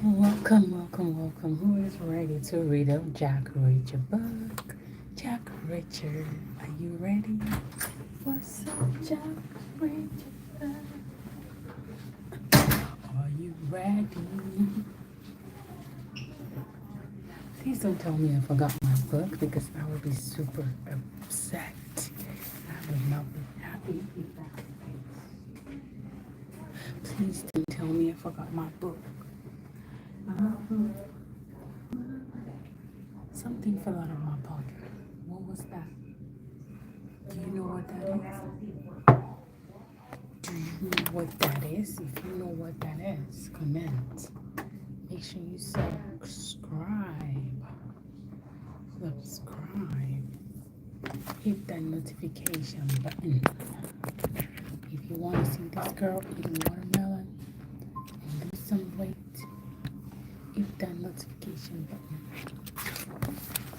Welcome, welcome, welcome. Who is ready to read a Jack Reacher book? Jack Reacher, are you ready for some Jack Reacher book? Are you ready? Please don't tell me I forgot my book because I would be super upset. I would not be happy if that happened. Please don't tell me I forgot my book. Something fell out of my pocket. What was that? Do you know what that is? Do you know what that is? If you know what that is, comment. Make sure you subscribe. Subscribe. Hit that notification button. If you want to see this girl eating watermelon and lose some weight, hit that notification button.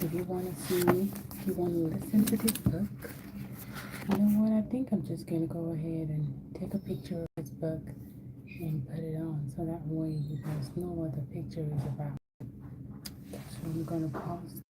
If you want to see me, if you want to listen to this book, you know what? I think I'm just going to go ahead and take a picture of this book and put it on so that way you guys know what the picture is about. So I'm going to pause.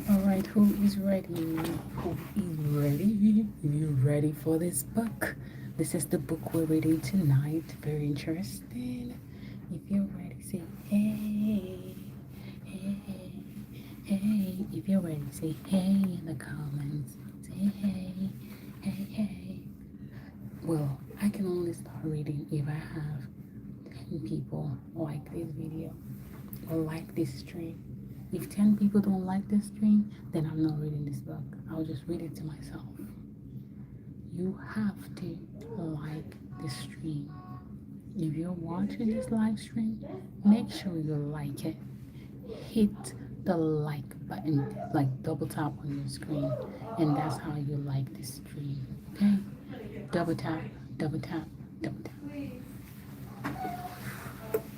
Alright, who is ready? Who is ready? Are you ready for this book? This is the book we're reading tonight. Very interesting. If you're ready, say hey, hey, hey. If you're ready, say hey in the comments. Say hey, hey, hey. Well, I can only start reading if I have 10 people like this video or like this stream. If 10 people don't like this stream, then I'm not reading this book. I'll just read it to myself. You have to like this stream. If you're watching this live stream, make sure you like it. Hit the like button, like double tap on your screen, and that's how you like this stream. Okay? Double tap, double tap, double tap.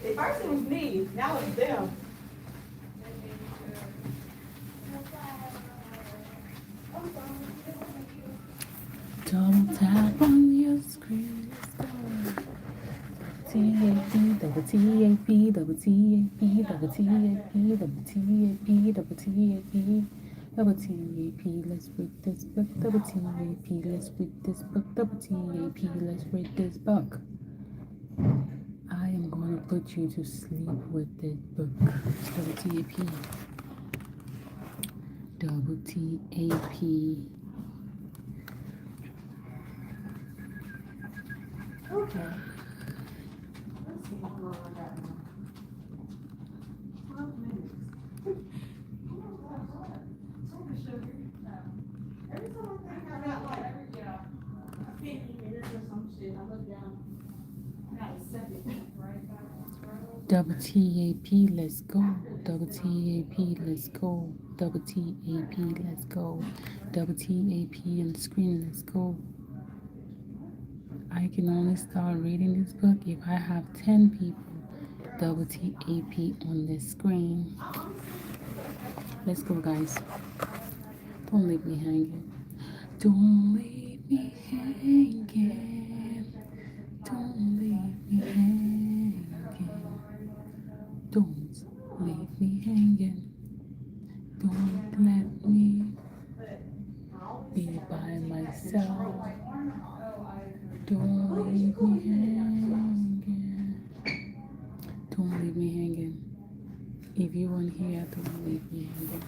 At first it was me, now it's them. Double tap on your screen. T-A-P, double T-A-P, double T-A-P, double T-A-P, double T-A-P, double T-A-P, double T-A-P, let's read this book, double T-A-P, let's read this book, double T-A-P, let's read this book. I am going to put you to sleep with this book, double T-A-P, double T-A-P. Okay. Let's see how long I got now. 12 minutes. Every time I think I got like 50 minutes or some shit, I look down. I got a second. Double T-A-P, let's go. Double T-A-P, let's go. Double T-A-P, let's go. Double T-A-P on the screen, let's go. I can only start reading this book if I have 10 people double TAP on the screen. Let's go, guys. Don't leave me hanging. Don't leave me hanging. Don't leave me hanging. Don't leave me hanging. Don't let me be by myself. Don't leave me hanging. Don't leave me hanging. If you weren't here, don't leave me hanging.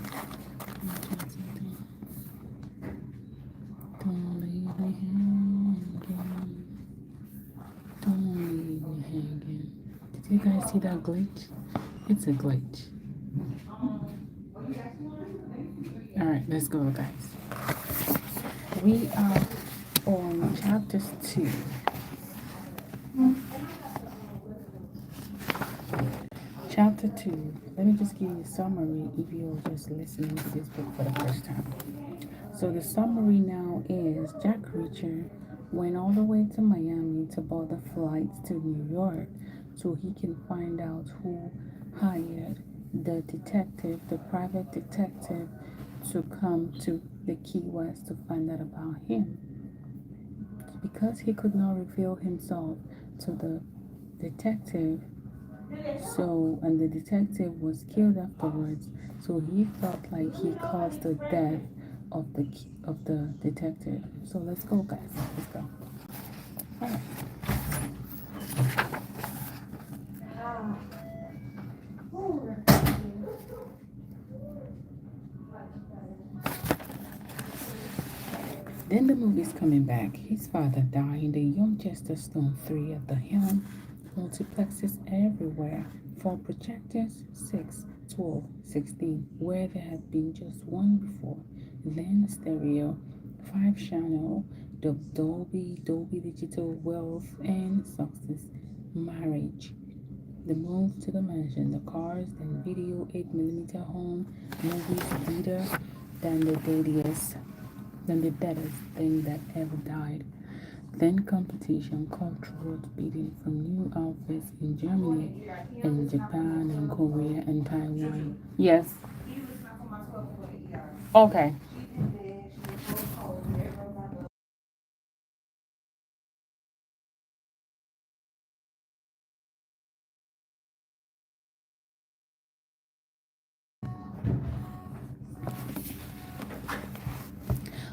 Don't leave me hanging. Don't leave me hanging. Did you guys see that glitch? It's a glitch. Alright, let's go, guys. We are on chapter 2. Chapter 2. Let me just give you a summary if you're just listening to this book for the first time. So the summary now is Jack Reacher went all the way to Miami to board the flight to New York so he can find out who hired the detective, the private detective, to come to the Key West to find out about him. Because he could not reveal himself to the detective, and the detective was killed afterwards, so he felt like he caused the death of the detective. So let's go, guys. Let's go. All right. Then the movie's coming back. His father died in the young Chesterstone 3 at the helm. Multiplexes everywhere. 4 projectors, 6, 12, 16, where there had been just one before. Then stereo, 5 channel, Dolby Digital, wealth and success, marriage. The move to the mansion, the cars, then video, 8mm home, movies, better than the deadliest than the deadest thing that ever died. Then competition, cultural bidding from new outfits in Germany and Japan and Korea and Taiwan. Yes. Okay.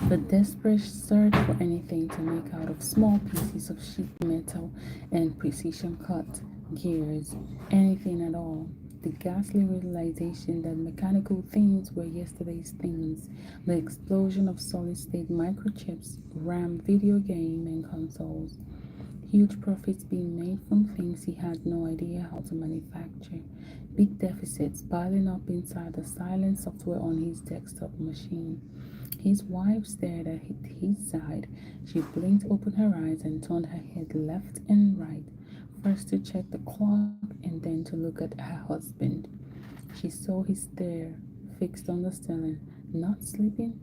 The desperate search for anything to make out of small pieces of sheet metal and precision cut gears, anything at all. The ghastly realization that mechanical things were yesterday's things. The explosion of solid state microchips, RAM, video game, and consoles. Huge profits being made from things he had no idea how to manufacture. Big deficits piling up inside the silent software on his desktop machine. His wife stared at his side. She blinked open her eyes and turned her head left and right, first to check the clock and then to look at her husband. She saw his stare fixed on the ceiling. Not sleeping?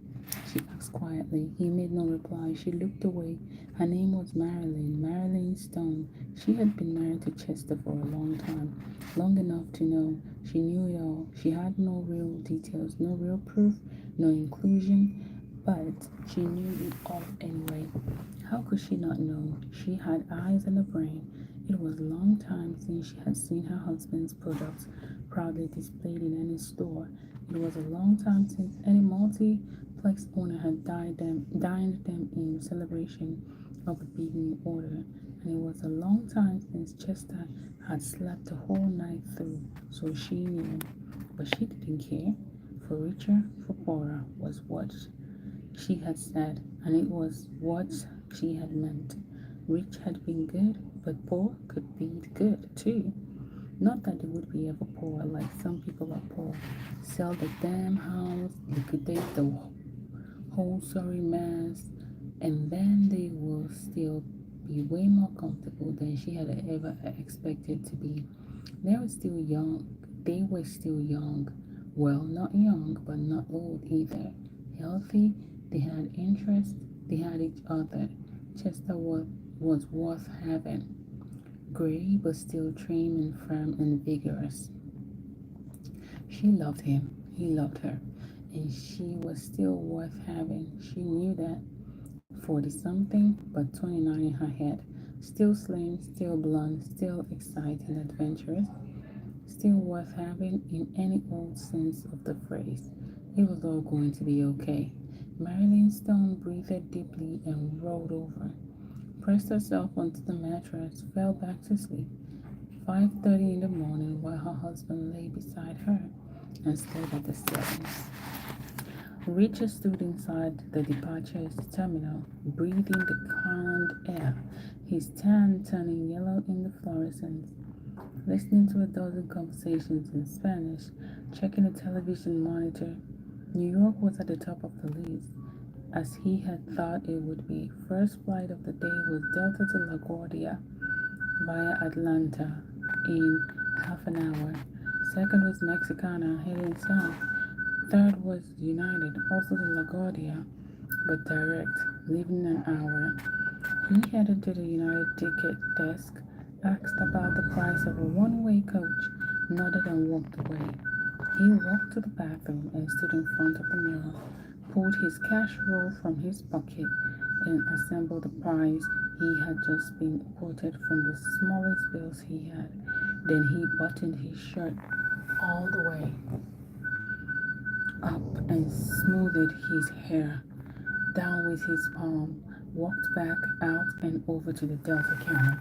She asked quietly. He made no reply. She looked away. Her name was Marilyn Stone. She had been married to Chester for a long time, long enough to know. She knew it all. She had no real details, no real proof, no inclusion, but she knew it all anyway. How could she not know? She had eyes and a brain. It was a long time since she had seen her husband's products proudly displayed in any store. It was a long time since any multiplex owner had dined them in celebration of a big new order. And it was a long time since Chester had slept the whole night through, so she knew. But she didn't care. For richer, for poorer was what she had said, and it was what she had meant. Rich had been good, but poor could be good too. Not that they would be ever poor, like some people are poor. Sell the damn house, liquidate the whole sorry mess, and then they will still be way more comfortable than she had ever expected to be. They were still young. They were still young. Well, not young, but not old either. Healthy, they had interest, they had each other. Chester was worth having. gray but still trim and firm and vigorous. She loved him, he loved her, and she was still worth having. She knew that. 40 something, but 29 in her head. Still slim, still blonde, still exciting, adventurous, still worth having in any old sense of the phrase. It was all going to be okay. Marilyn Stone breathed deeply and rolled over, pressed herself onto the mattress, fell back to sleep. 5:30 in the morning while her husband lay beside her and stared at the ceiling. Richard stood inside the departure terminal, breathing the cold air, his tan turning yellow in the fluorescence, listening to a dozen conversations in Spanish, checking a television monitor. New York was at the top of the list, as he had thought it would be. First flight of the day was Delta to LaGuardia via Atlanta in half an hour. Second was Mexicana heading south. Third was United, also to LaGuardia, but direct, leaving an hour. He headed to the United ticket desk, asked about the price of a one-way coach, nodded and walked away. He walked to the bathroom and stood in front of the mirror, pulled his cash roll from his pocket, and assembled the price he had just been quoted from the smallest bills he had. Then he buttoned his shirt all the way up and smoothed his hair down with his palm, walked back out and over to the Delta counter.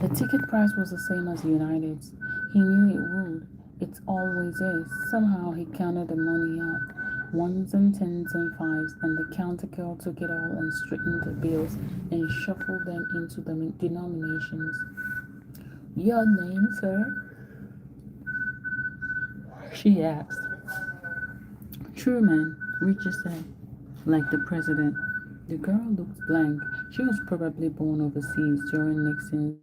The ticket price was the same as United's. He knew it would. It always is. Somehow he counted the money out. Ones and tens and fives, and the counter girl took it all and straightened the bills and shuffled them into the denominations. Your name, sir? She asked. Truman, Richard said, like the president. The girl looked blank. She was probably born overseas during Nixon's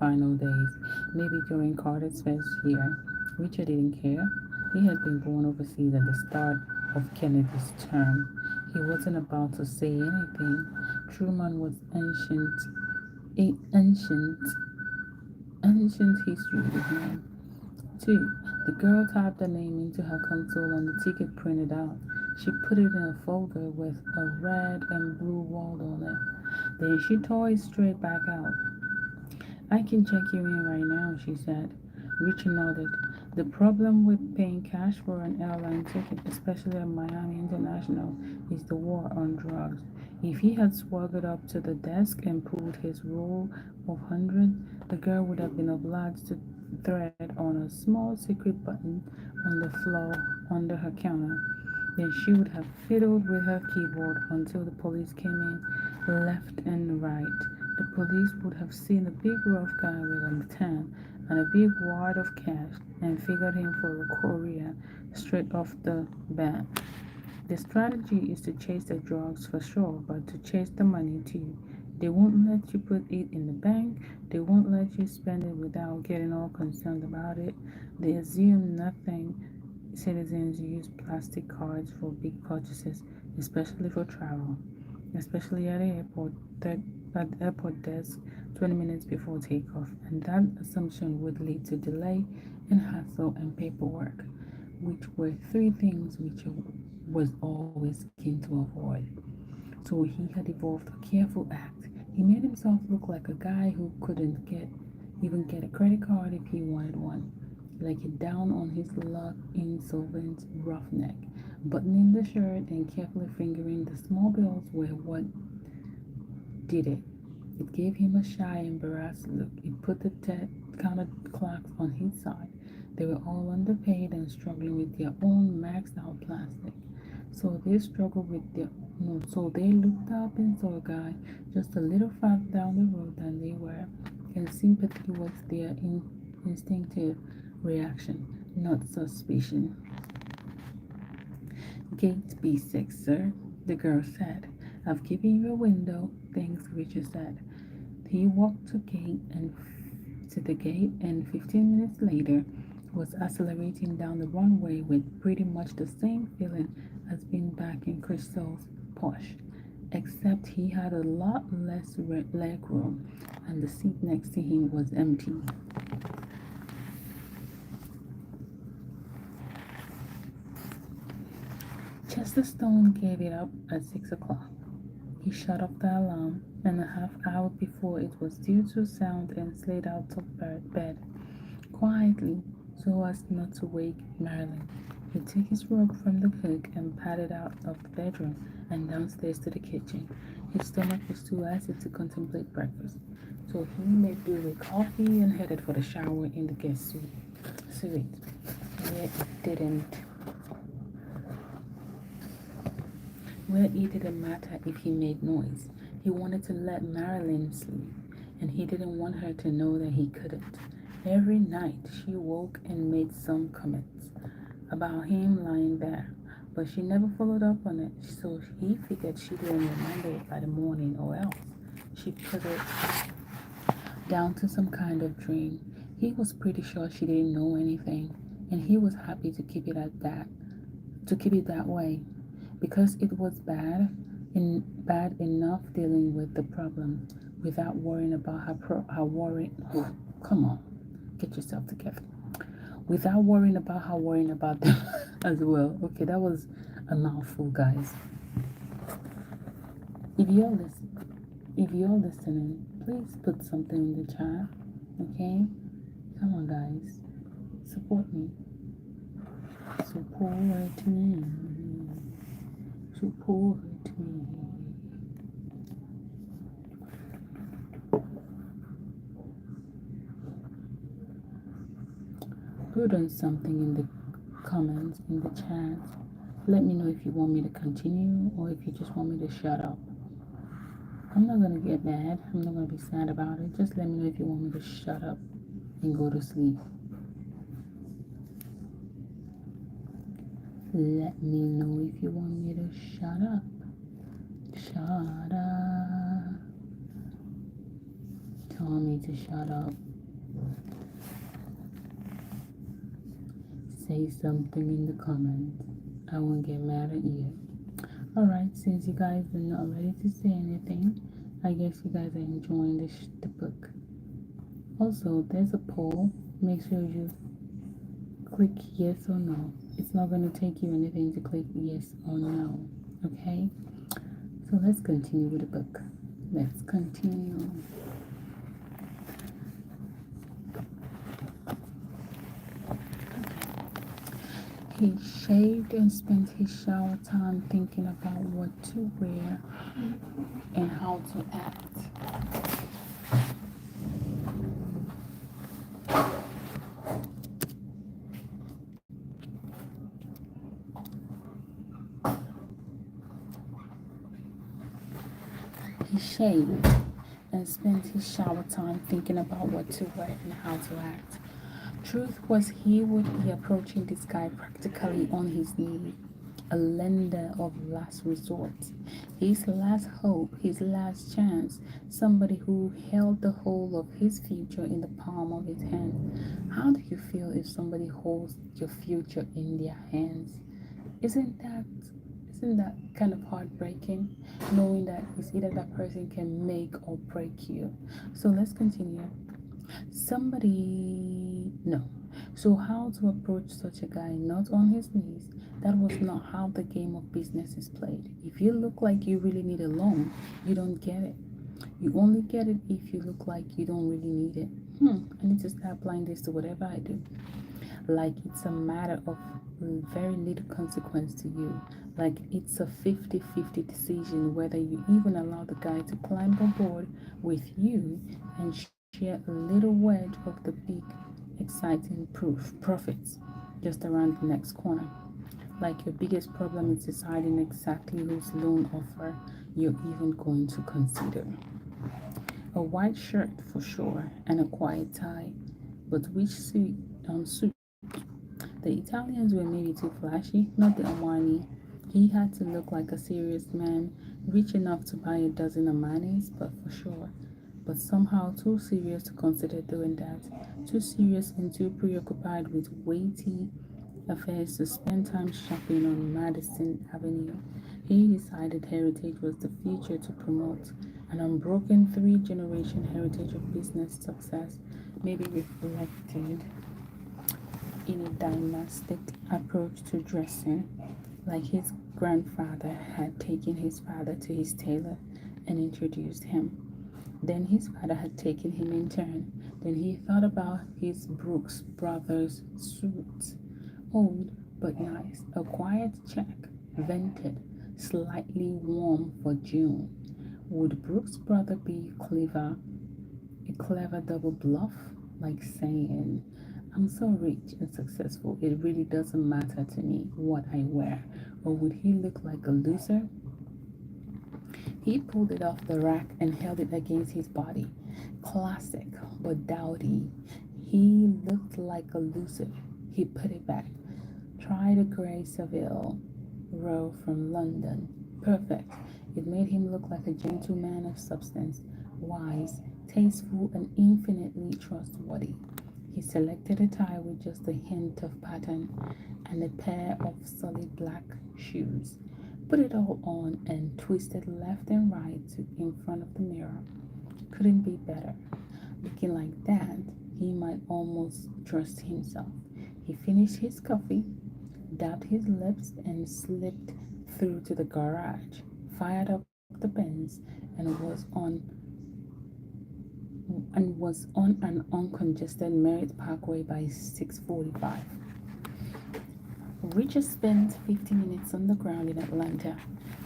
final days, maybe during Carter's first year. Richard didn't care. He had been born overseas at the start of Kennedy's term. He wasn't about to say anything. Truman was ancient, ancient history to him. 2. The girl typed the name into her console and the ticket printed out. She put it in a folder with a red and blue wall on it. Then she tore it straight back out. I can check you in right now, she said. Richard nodded. The problem with paying cash for an airline ticket, especially at Miami International, is the war on drugs. If he had swaggered up to the desk and pulled his roll of hundreds, the girl would have been obliged to thread on a small secret button on the floor under her counter. Then she would have fiddled with her keyboard until the police came in, left and right. The police would have seen a big rough guy with a tan and a big wad of cash and figured him for a courier straight off the bat. The strategy is to chase the drugs for sure, but to chase the money too. They won't let you put it in the bank. They won't let you spend it without getting all concerned about it. They assume nothing. Citizens use plastic cards for big purchases, especially for travel, especially at the airport. At the airport desk 20 minutes before takeoff, and that assumption would lead to delay and hassle and paperwork, which were three things Richard was always keen to avoid. So he had evolved a careful act. He made himself look like a guy who couldn't even get a credit card if he wanted one, like a down on his luck insolvent roughneck. Buttoning the shirt and carefully fingering the small bills were what did it. It gave him a shy, embarrassed look. It put the counter clerks on his side. They were all underpaid and struggling with their own maxed out plastic. So they struggled with their no, so they looked up and saw a guy just a little farther down the road than they were, and sympathy was their instinctive reaction, not suspicion. Gate B6, sir, the girl said. I've given you a window. Thanks, Richard said. He walked to the gate, and 15 minutes later, was accelerating down the runway with pretty much the same feeling as being back in Crystal's Porsche, except he had a lot less leg room and the seat next to him was empty. Chester Stone gave it up at 6 o'clock. He shut off the alarm, and a half hour before it was due to sound and slid out of bed, quietly, so as not to wake Marilyn. He took his robe from the cook and padded out of the bedroom and downstairs to the kitchen. His stomach was too acid to contemplate breakfast, so he made do with coffee and headed for the shower in the guest suite, where it didn't matter if he made noise. He wanted to let Marilyn sleep, and he didn't want her to know that he couldn't. Every night she woke and made some comments about him lying there, but she never followed up on it, so he figured she didn't remember it by the morning, or else she put it down to some kind of dream. He was pretty sure she didn't know anything, and he was happy to keep it that way, because it was bad enough dealing with the problem without worrying about come on, get yourself together. Without worrying about them as well. Okay, that was a mouthful, guys. If you're listening, please put something in the chat. Okay, come on, guys, support me. Support me. Support me. Put on something in the comments, in the chat. Let me know if you want me to continue or if you just want me to shut up. I'm not gonna get mad. I'm not gonna be sad about it. Just let me know if you want me to shut up and go to sleep. Let me know if you want me to shut up. Shut up. Tell me to shut up. Say something in the comments. I won't get mad at you. Alright, since you guys are not ready to say anything, I guess you guys are enjoying the book. Also, there's a poll. Make sure you click yes or no. It's not going to take you anything to click yes or no. Okay? So let's continue with the book. Let's continue. He shaved and spent his shower time thinking about what to wear and how to act. He shaved and spent his shower time thinking about what to wear and how to act. Truth was, he would be approaching this guy practically on his knee, a lender of last resort, his last hope, his last chance, somebody who held the whole of his future in the palm of his hand. How do you feel if somebody holds your future in their hands? Isn't that kind of heartbreaking, knowing that it's either that person can make or break you? So let's continue. So how to approach such a guy? Not on his knees. That was not how the game of business is played. If you look like you really need a loan, you don't get it. You only get it if you look like you don't really need it. I need to start applying this to whatever I do. Like it's a matter of very little consequence to you. Like it's a 50-50 decision whether you even allow the guy to climb aboard with you and share a little wedge of the big, exciting profits just around the next corner. Like your biggest problem is deciding exactly whose loan offer you're even going to consider. A white shirt for sure and a quiet tie, but which suit? The Italians were maybe too flashy, not the Armani. He had to look like a serious man, rich enough to buy a dozen Armanis, but for sure. but somehow too serious to consider doing that. Too serious and too preoccupied with weighty affairs to spend time shopping on Madison Avenue. He decided heritage was the future to promote an unbroken three-generation heritage of business success, maybe reflected in a dynastic approach to dressing, like his grandfather had taken his father to his tailor and introduced him. Then his father had taken him in turn. Then he thought about his Brooks Brothers suits. Old but nice, a quiet check, vented, slightly warm for June. Would Brooks' brother be a clever double bluff? Like saying, I'm so rich and successful, it really doesn't matter to me what I wear. Or would he look like a loser? He pulled it off the rack and held it against his body. Classic, but dowdy. He looked like a loser. He put it back. Try the grey Savile row from London. Perfect. It made him look like a gentleman of substance, wise, tasteful, and infinitely trustworthy. He selected a tie with just a hint of pattern and a pair of solid black shoes. Put it all on and twisted left and right in front of the mirror. Couldn't be better. Looking like that, he might almost trust himself. He finished his coffee, dabbed his lips, and slipped through to the garage, fired up the Benz, and was on an uncongested Merritt Parkway by 6:45. We just spent 50 minutes on the ground in Atlanta,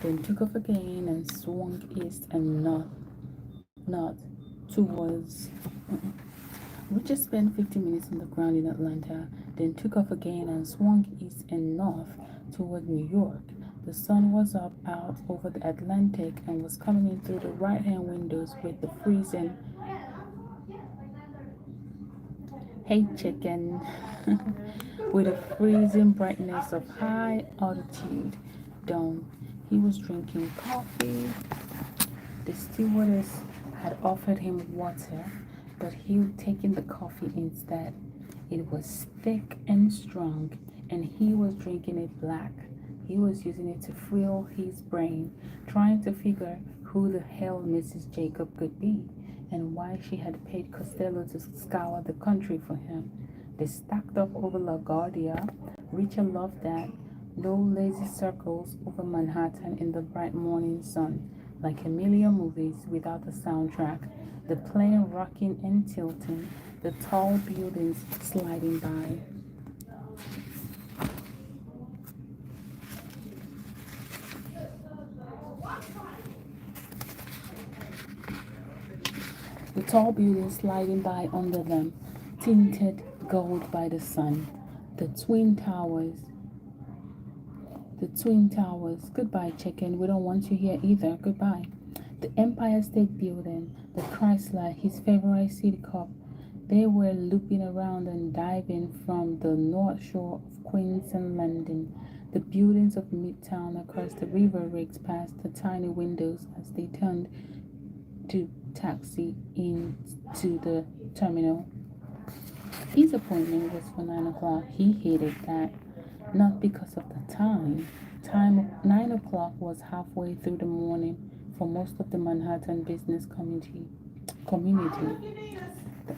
then took off again and swung east and not towards. We just spent 50 minutes on the ground in Atlanta, then took off again and swung east and north toward New York. The sun was up out over the Atlantic and was coming in through the right-hand windows with the freezing. Hey, chicken. With the freezing brightness of high altitude dawn. He was drinking coffee. The stewardess had offered him water, but he'd taken the coffee instead. It was thick and strong, and he was drinking it black. He was using it to fill his brain, trying to figure who the hell Mrs. Jacob could be, and why she had paid Costello to scour the country for him. They stacked up over LaGuardia. Richard loved that. No lazy circles over Manhattan in the bright morning sun, like a million movies without a soundtrack. The plane rocking and tilting, the tall buildings sliding by. The tall buildings sliding by under them, tinted gold by the sun. The Twin Towers. Goodbye, chicken. We don't want you here either. Goodbye. The Empire State Building. The Chrysler, his favorite city cop. They were looping around and diving from the North Shore of Queens and London. The buildings of Midtown across the river raked past the tiny windows as they turned to taxi into the terminal. His appointment was for 9 o'clock. He hated that. Not because of the time. 9 o'clock was halfway through the morning for most of the Manhattan business community. The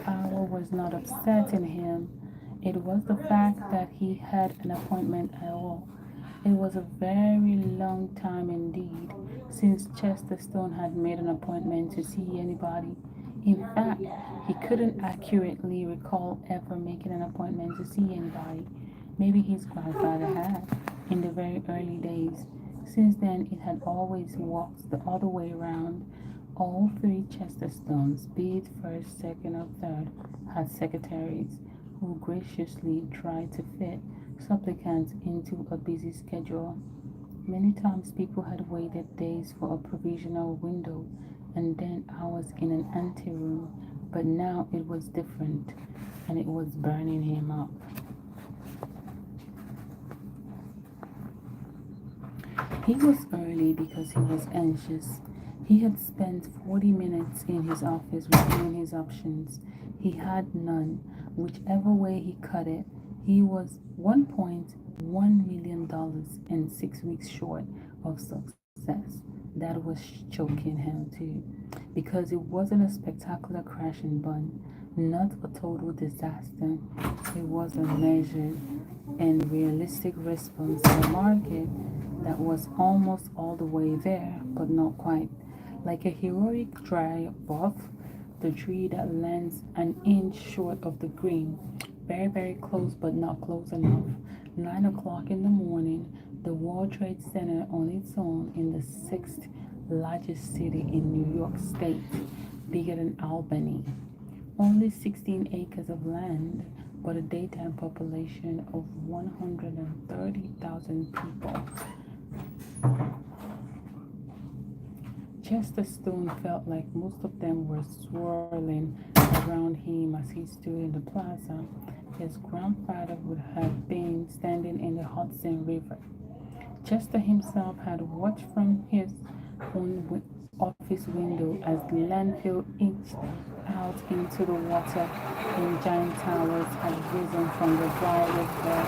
hour was not upsetting him. It was the fact that he had an appointment at all. It was a very long time indeed since Chester Stone had made an appointment to see anybody. In fact, he couldn't accurately recall ever making an appointment to see anybody. Maybe his grandfather had, in the very early days. Since then, it had always walked the other way around. All three Chester Stones, be it first, second, or third, had secretaries who graciously tried to fit supplicants into a busy schedule. Many times people had waited days for a provisional window and then hours in an anteroom, but now it was different, and it was burning him up. He was early because he was anxious. He had spent 40 minutes in his office reviewing his options. He had none. Whichever way he cut it, he was $1.1 million and 6 weeks short of success. That was choking him too, because it wasn't a spectacular crash and burn, not a total disaster. It was a measured and realistic response to a market that was almost all the way there, but not quite. Like a heroic drive off the tree that lands an inch short of the green. Very, very close, but not close enough. 9 o'clock in the morning, the World Trade Center on its own in the sixth largest city in New York State, bigger than Albany. Only 16 acres of land, but a daytime population of 130,000 people. Chester Stone felt like most of them were swirling around him as he stood in the plaza. His grandfather would have been standing in the Hudson River. Chester himself had watched from his own office window as the landfill inched out into the water and giant towers had risen from the dry river.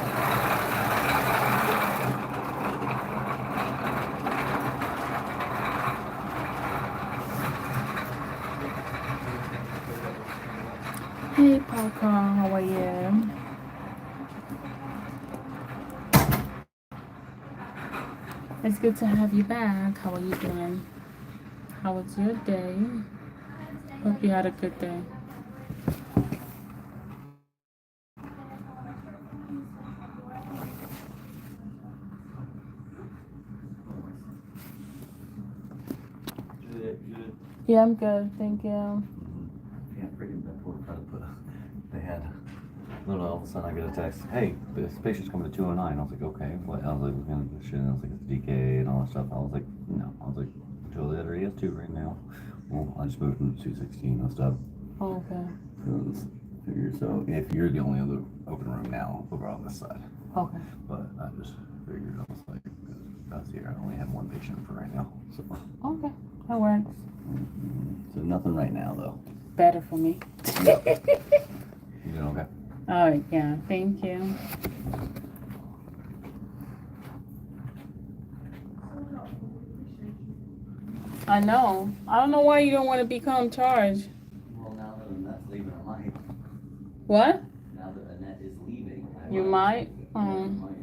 Hey Parker, how are you? It's good to have you back. How are you doing? How was your day? Hope you had a good day. Good. Yeah, I'm good. Thank you. Yeah, freaking Bedford tried to put. They had. Literally, all of a sudden, I get a text. Hey, this patient's coming to 209. I was like, okay. What? I was like, looking at the shit. And I was like, it's DK and all that stuff. I was like, no. I was like, Juliet already has 2 right now. Well, I just moved him to 216 and stuff. Oh, okay. So if you're the only other open room now over on this side. Okay. But I just figured I was like, that's here. I only have 1 patient for right now. So. Okay. That works. So nothing right now though. Better for me. You doing okay? All right. Yeah. Thank you. I know. I don't know why you don't want to become charged. Well, now that Annette's leaving, I might. What? Now that Annette is leaving, You might. I might